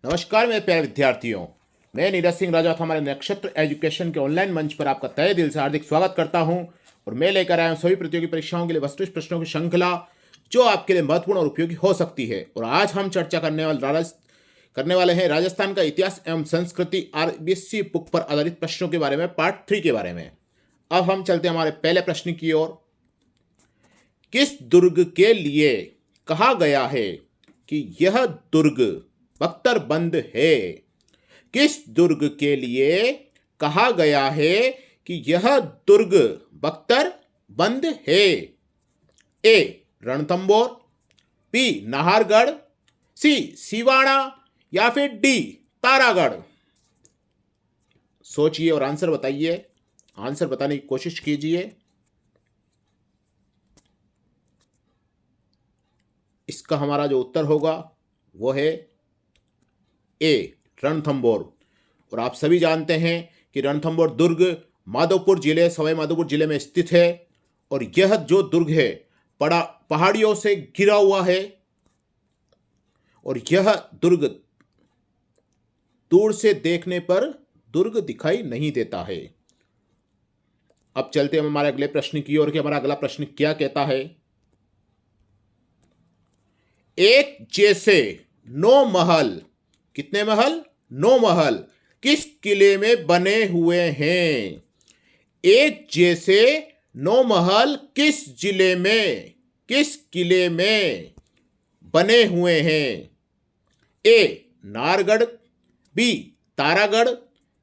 नमस्कार मेरे प्यारे विद्यार्थियों, मैं नीरज सिंह राजा हमारे नक्षत्र एजुकेशन के ऑनलाइन मंच पर आपका तहे दिल से हार्दिक स्वागत करता हूं। और मैं लेकर आया हूं सभी प्रतियोगी परीक्षाओं के लिए वस्तुनिष्ठ प्रश्नों की श्रृंखला जो आपके लिए महत्वपूर्ण और उपयोगी हो सकती है। और आज हम चर्चा करने वाले हैं राजस्थान का इतिहास एवं संस्कृति आरबीएससी बुक पर आधारित प्रश्नों के बारे में, पार्ट 3 के बारे में। अब हम चलते हैं हमारे पहले प्रश्न की ओर। किस दुर्ग के लिए कहा गया है कि यह दुर्ग बख्तरबंद है? किस दुर्ग के लिए कहा गया है कि यह दुर्ग बख्तरबंद है? ए रणथंबोर, बी नाहरगढ़, सी सिवाड़ा या फिर डी तारागढ़। सोचिए और आंसर बताइए। आंसर बताने की कोशिश कीजिए। इसका हमारा जो उत्तर होगा वो है ए रणथंबोर। और आप सभी जानते हैं कि रणथंबोर दुर्ग माधोपुर जिले, सवाई माधोपुर जिले में स्थित है। और यह जो दुर्ग है पहाड़ियों से घिरा हुआ है। और यह दुर्ग दूर से देखने पर दुर्ग दिखाई नहीं देता है। अब चलते हैं हमारे अगले प्रश्न की ओर कि हमारा अगला प्रश्न क्या कहता है। एक जैसे 9 महल, कितने महल? 9 महल किस किले में बने हुए हैं? एक जैसे 9 महल किस जिले में, किस किले में बने हुए हैं? ए नाहरगढ़, बी तारागढ़,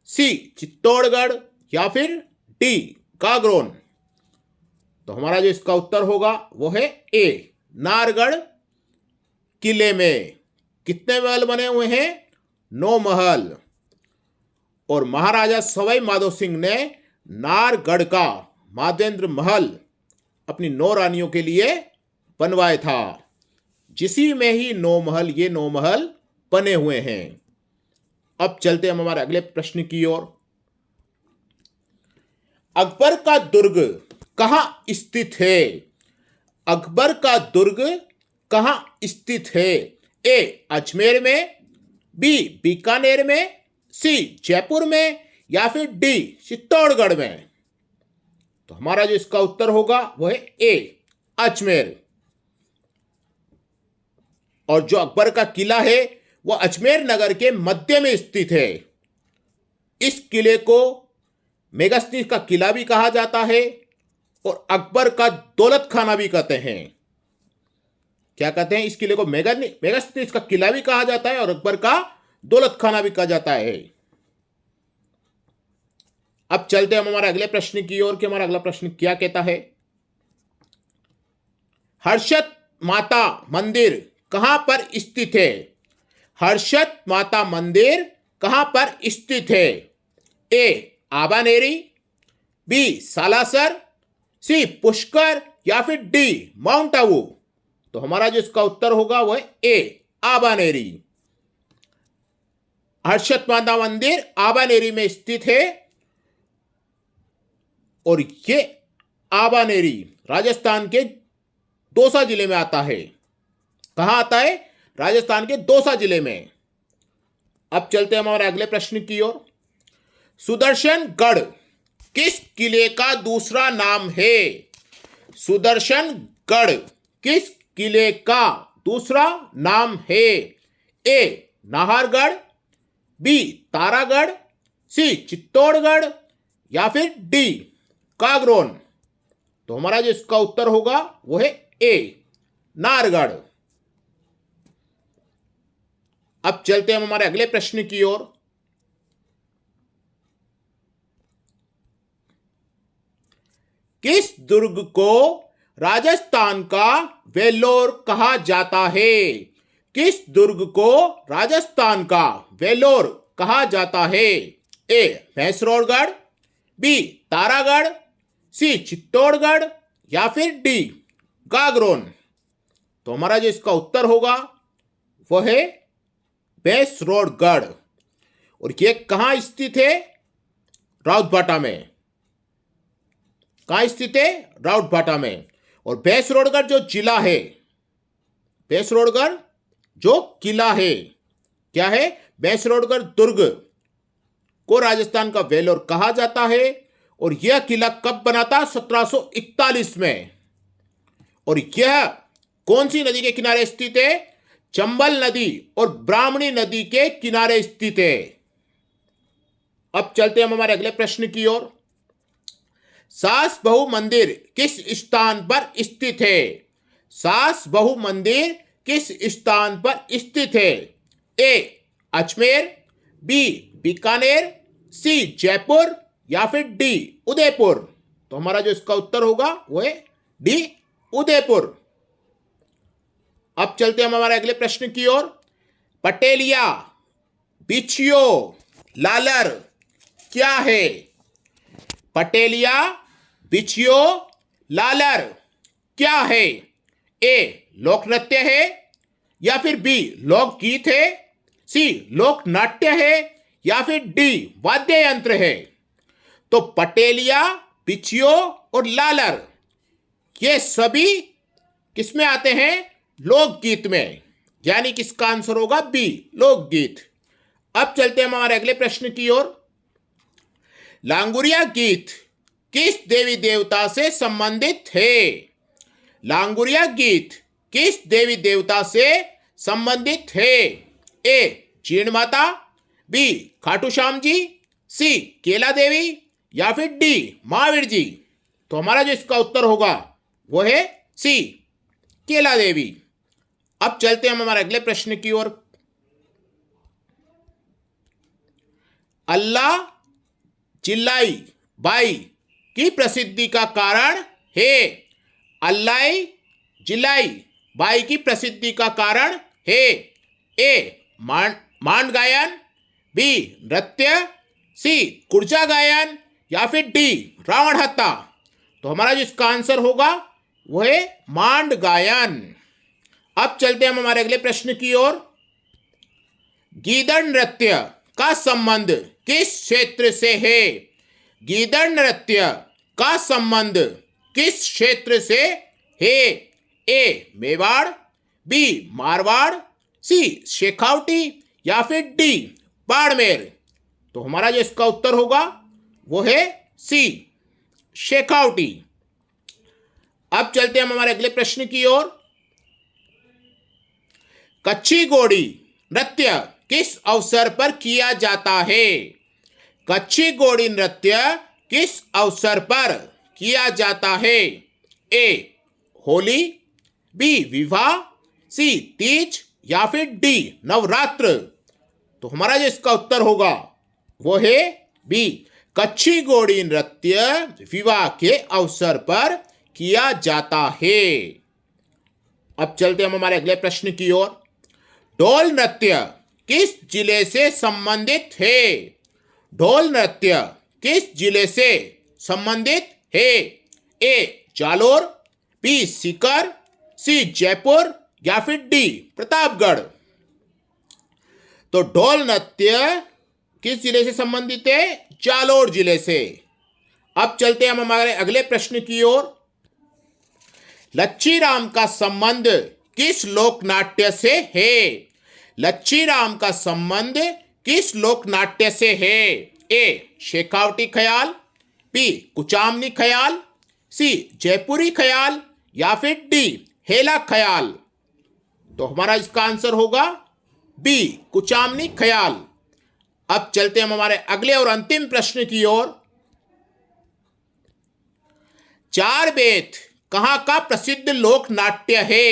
सी चित्तौड़गढ़ या फिर डी कागरोन। तो हमारा जो इसका उत्तर होगा वो है ए नाहरगढ़ किले में कितने महल बने हुए हैं? 9 महल। और महाराजा सवाई माधो सिंह ने नाहरगढ़ का माधवेंद्र महल अपनी 9 रानियों के लिए बनवाया था, जिसी में ही 9 महल, ये 9 महल बने हुए हैं। अब चलते हम हमारे अगले प्रश्न की ओर। अकबर का दुर्ग कहां स्थित है? अकबर का दुर्ग कहां स्थित है? ए अजमेर में, बी बीकानेर में, सी जयपुर में या फिर डी चित्तौड़गढ़ में। तो हमारा जो इसका उत्तर होगा वो है ए अजमेर। और जो अकबर का किला है वो अजमेर नगर के मध्य में स्थित है। इस किले को मेगस्ती का किला भी कहा जाता है और अकबर का दौलत खाना भी कहते हैं। क्या कहते हैं? इस किले को मेगास्तीस का किला भी कहा जाता है और अकबर का दौलत खाना भी कहा जाता है। अब चलते हम हमारे अगले प्रश्न की ओर कि हमारा अगला प्रश्न क्या कहता है। हर्षद माता मंदिर कहां पर स्थित है? हर्षद माता मंदिर कहां पर स्थित है? ए आबानेरी, बी सालासर, सी पुष्कर या फिर डी माउंट आबू। तो हमारा जो इसका उत्तर होगा वो है ए आबानेरी। हर्षद माता मंदिर आबानेरी में स्थित है। और ये आबानेरी राजस्थान के दौसा जिले में आता है। कहां आता है? राजस्थान के दौसा जिले में। अब चलते हैं हमारे अगले प्रश्न की ओर। सुदर्शनगढ़ किस किले का दूसरा नाम है? सुदर्शनगढ़ किस किले का दूसरा नाम है? ए नाहरगढ़, बी तारागढ़, सी चित्तौड़गढ़ या फिर डी कागरोन। तो हमारा जो इसका उत्तर होगा वो है ए नाहरगढ़। अब चलते हैं हमारे अगले प्रश्न की ओर। किस दुर्ग को राजस्थान का वेल्लोर कहा जाता है? किस दुर्ग को राजस्थान का वेल्लोर कहा जाता है? ए भैंसरोड़गढ़, बी तारागढ़, सी चित्तौड़गढ़ या फिर डी गागरोन। तो हमारा जो इसका उत्तर होगा वह है भैंसरोड़गढ़। और ये कहां स्थित है? राउतभाटा में। कहां स्थित है? राउतभाटा में। और भैंसरोड़गढ़ जो जिला है, भैंसरोड़गढ़ जो किला है, क्या है? मैसूरगढ़ दुर्ग को राजस्थान का वेलोर कहा जाता है और यह किला कब बना था? 1741 में। और यह कौन सी नदी के किनारे स्थित है? चंबल नदी और ब्राह्मणी नदी के किनारे स्थित है। अब चलते हम हमारे अगले प्रश्न की ओर। सास बहू मंदिर किस स्थान पर स्थित है? सास बहू मंदिर किस स्थान पर स्थित है? ए अजमेर, बी बीकानेर, सी जयपुर या फिर डी उदयपुर। तो हमारा जो इसका उत्तर होगा वो है डी उदयपुर। अब चलते हम हमारे अगले प्रश्न की ओर। पटेलिया, बिछियो, लालर क्या है? पटेलिया, बिछियो, लालर क्या है? ए लोक नृत्य है या फिर बी लोकगीत है, सी लोक नाट्य है या फिर डी वाद्य यंत्र है। तो पटेलिया, बिछियो और लालर ये सभी किसमें आते हैं? लोकगीत में, यानी किसका आंसर होगा बी लोकगीत। अब चलते हैं हमारे अगले प्रश्न की ओर। लांगुरिया गीत किस देवी देवता से संबंधित है? लांगुरिया गीत किस देवी देवता से संबंधित है? ए जीण माता, बी खाटू श्याम जी, सी केला देवी या फिर डी महावीर जी। तो हमारा जो इसका उत्तर होगा वो है सी केला देवी। अब चलते हैं हम हमारे अगले प्रश्न की ओर। अल्लाह चिल्लाई बाई की प्रसिद्धि का कारण है? अल्लाह जिलाई बाई की प्रसिद्धि का कारण है? ए मांड गायन, बी नृत्य, सी कुर्जा गायन या फिर डी रावण हत्या। तो हमारा जो इसका आंसर होगा वो है मांड गायन। अब चलते हम हमारे अगले प्रश्न की ओर। गीदड़ नृत्य का संबंध किस क्षेत्र से है? गीदड़ नृत्य का संबंध किस क्षेत्र से है? ए मेवाड़, बी मारवाड़, सी शेखावटी या फिर डी बाड़मेर। तो हमारा जो इसका उत्तर होगा वो है सी शेखावटी। अब चलते हम हमारे अगले प्रश्न की ओर। कच्ची घोड़ी नृत्य किस अवसर पर किया जाता है? कच्ची घोड़ी नृत्य किस अवसर पर किया जाता है? ए होली, बी विवाह, सी तीज या फिर डी नवरात्र। तो हमारा जो इसका उत्तर होगा वो है बी कच्ची घोड़ी नृत्य विवाह के अवसर पर किया जाता है। अब चलते हम हमारे अगले प्रश्न की ओर। ढोल नृत्य किस जिले से संबंधित है? ढोल नृत्य किस जिले से संबंधित है? ए जालोर, बी सीकर, सी जयपुर या फिर डी प्रतापगढ़। तो ढोल नृत्य किस जिले से संबंधित है? जालोर जिले से। अब चलते हम हमारे अगले प्रश्न की ओर। लच्छी राम का संबंध किस लोक नाट्य से है? लच्छी राम का संबंध किस लोक नाट्य से है? ए शेखावटी ख्याल, बी कुचामनी ख्याल, सी जयपुरी ख्याल या फिर डी हेला ख्याल। तो हमारा इसका आंसर होगा बी कुचामनी ख्याल। अब चलते हम हमारे अगले और अंतिम प्रश्न की ओर। चार बेत कहां का प्रसिद्ध लोक नाट्य है?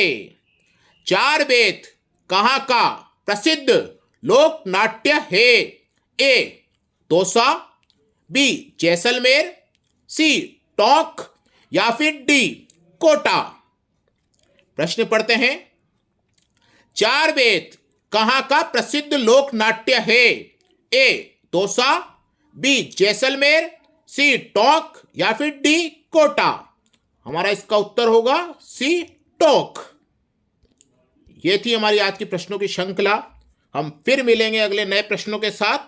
चार बेत कहां का प्रसिद्ध लोक नाट्य है? ए दौसा, बी जैसलमेर, सी टोंक या फिर डी कोटा। प्रश्न पढ़ते हैं। चार बेत कहां का प्रसिद्ध लोक नाट्य है? ए दौसा, बी जैसलमेर, सी टोंक या फिर डी कोटा। हमारा इसका उत्तर होगा सी टोंक। ये थी हमारी आज की प्रश्नों की श्रृंखला। हम फिर मिलेंगे अगले नए प्रश्नों के साथ।